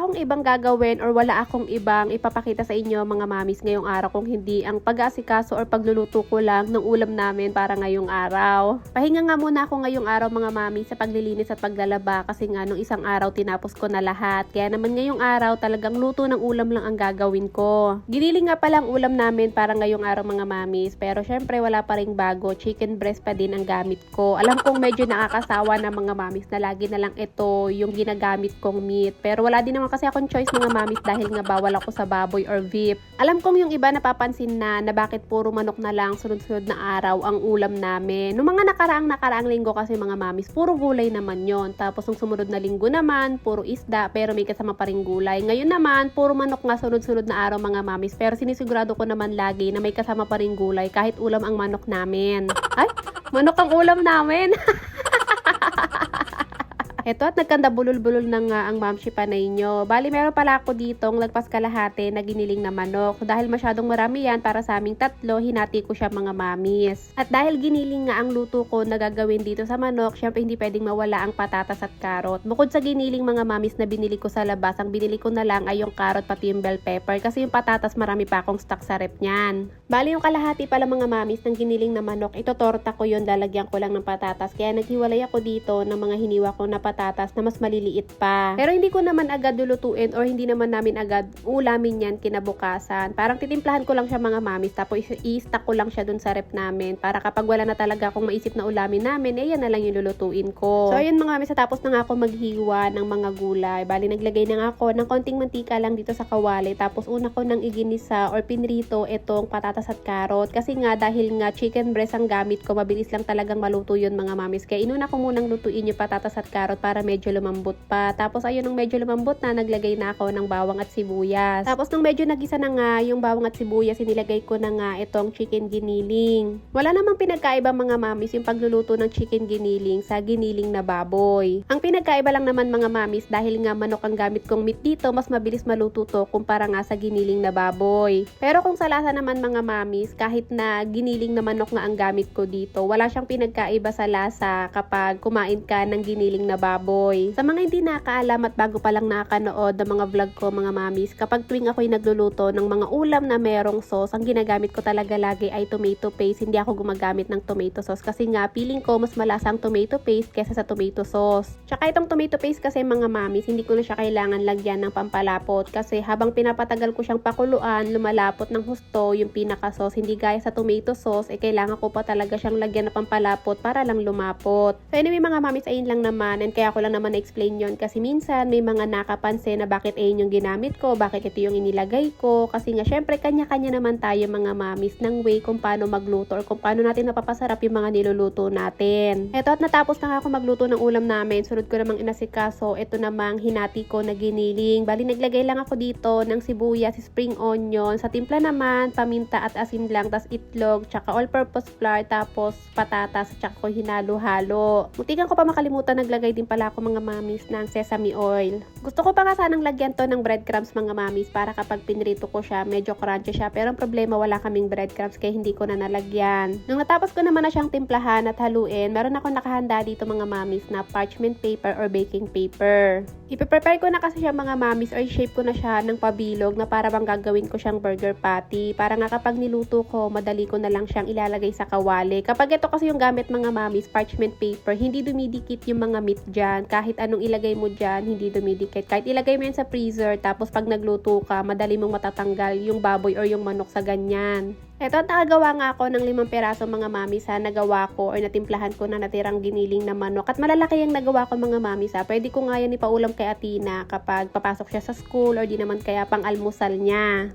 akong ibang gagawin or wala akong ibang ipapakita sa inyo mga mamis ngayong araw kung hindi ang pag-aasikaso or pagluluto ko lang ng ulam namin para ngayong araw. Pahinga nga muna ako ngayong araw mga mami sa paglilinis at paglalaba kasi nga nung isang araw tinapos ko na lahat. Kaya naman ngayong araw talagang luto ng ulam lang ang gagawin ko. Giniling nga palang ulam namin para ngayong araw mga mamis, pero syempre wala pa ring bago, chicken breast pa din ang gamit ko. Alam kong medyo nakakasawa ng mga mamis na lagi na lang ito yung ginagamit kong meat, pero wala din naman kasi akong choice mga mamis dahil nga bawal ako sa baboy or beef. Alam kong yung iba napapansin na bakit puro manok na lang sunod-sunod na araw ang ulam namin. Nung mga nakaraang linggo kasi mga mamis, puro gulay naman yon. Tapos nung sumunod na linggo naman, puro isda pero may kasama pa ring gulay. Ngayon naman, puro manok nga sunod-sunod na araw mga mamis, pero sinisigurado ko naman lagi na may kasama pa ring gulay kahit ulam ang manok namin. Ay, manok ang ulam namin! Eto at nagkanda bulol-bulol na nga ang mamshi panay nyo. Bali meron pala ako ditong lagpas kalahati na giniling na manok. Dahil masyadong marami yan para sa aming tatlo, hinati ko siya mga mamis. At dahil giniling nga ang luto ko na gagawin dito sa manok, syempre hindi pwedeng mawala ang patatas at karot. Bukod sa giniling mga mamis na binili ko sa labas, ang binili ko na lang ay yung karot pati yung bell pepper kasi yung patatas marami pa akong stock sa rep niyan. Bali yung kalahati pala mga mamis ng giniling na manok, ito torta ko yun, lalagyan ko lang ng patatas. Kaya naghiwalay ako dito ng mga hiniwa ko na patatas na mas maliliit pa. Pero hindi ko naman agad lulutuin or hindi naman namin agad ulamin yan kinabukasan. Parang titimplahan ko lang siya mga mamis tapos i-stack ko lang siya dun sa rep namin para kapag wala na talaga akong maisip na ulamin namin, yan na lang yung lulutuin ko. So ayun mga mamis, tapos na nga ako maghiwa ng mga gulay. Bali naglagay na nga ako ng konting mantika lang dito sa kawali. Tapos una ko nang iginisa or pinrito itong patatas at karot. Kasi nga dahil nga chicken breast ang gamit ko, mabilis lang talagang maluto yun mga mamis. Kaya inuna ko munang lutuin yung patatas at karot para medyo lumambot pa. Tapos ayun, nung medyo lumambot na, naglagay na ako ng bawang at sibuyas. Tapos nung medyo nagisa na nga yung bawang at sibuyas, inilagay ko na nga itong chicken giniling. Wala namang pinagkaiba mga mamis yung pagluluto ng chicken giniling sa giniling na baboy. Ang pinagkaiba lang naman mga mamis, dahil nga manok ang gamit kong meat dito, mas mabilis maluto to kumpara nga sa giniling na baboy. Pero kung sa lasa naman mga mamis, kahit na giniling na manok nga ang gamit ko dito, wala siyang pinagkaiba sa lasa kapag kumain ka ng giniling na baboy. Sa mga hindi nakaalam at bago pa lang nakanood ng mga vlog ko mga mamis, kapag tuwing ako'y nagluluto ng mga ulam na merong sauce, ang ginagamit ko talaga lagi ay tomato paste. Hindi ako gumagamit ng tomato sauce kasi nga feeling ko mas malasa ang tomato paste kesa sa tomato sauce. Tsaka itong tomato paste kasi mga mamis, hindi ko na siya kailangan lagyan ng pampalapot kasi habang pinapatagal ko siyang pakuluan, lumalapot ng husto yung pinaka sauce. Hindi gaya sa tomato sauce, kailangan ko pa talaga siyang lagyan ng pampalapot para lang lumapot. So anyway mga mamis, ayun lang naman, and kaya ko lang naman na-explain yon kasi minsan may mga nakapansin na bakit ayun yung ginamit ko, bakit ito yung inilagay ko, kasi nga syempre kanya-kanya naman tayo mga mamis ng way kung paano magluto or kung paano natin napapasarap yung mga niluluto natin. Eto at natapos na ako magluto ng ulam namin, sunod ko namang inasikaso ito namang hinati ko na giniling. Bali naglagay lang ako dito ng sibuyas, spring onion, sa timpla naman paminta at asin lang, tas itlog, tsaka all-purpose flour, tapos patatas, tsaka ko hinalo-halo. Muntikan ko pa makalimutan, naglagay din pala ako mga mamis ng sesame oil. Gusto ko pa nga sanang lagyan to ng breadcrumbs mga mamis para kapag pinrito ko siya, medyo crunchy siya. Pero ang problema, wala kaming breadcrumbs kaya hindi ko na nalagyan. Nung natapos ko naman na siyang timplahan at haluin, meron ako nakahanda dito mga mamis na parchment paper or baking paper. Ipe-prepare ko na kasi siya mga mamis or shape ko na siya ng pabilog na para bang gagawin ko siyang burger patty. Para nga kapag niluto ko, madali ko na lang siyang ilalagay sa kawali. Kapag ito kasi yung gamit mga mamis, parchment paper, hindi dumidikit yung mga meat dyan. Kahit anong ilagay mo dyan, hindi dumidikit. Kahit ilagay mo yan sa freezer, tapos pag nagluto ka, madali mong matatanggal yung baboy or yung manok sa ganyan. Eto, nakagawa nga ako ng 5 peraso mga mamis ha, nagawa ko or natimplahan ko na natirang giniling na manok. At malalaki yung nagawa ko mga mamis ha. Pwede ko nga yan ipaulam kay Atina kapag papasok siya sa school or di naman kaya pang almusal niya.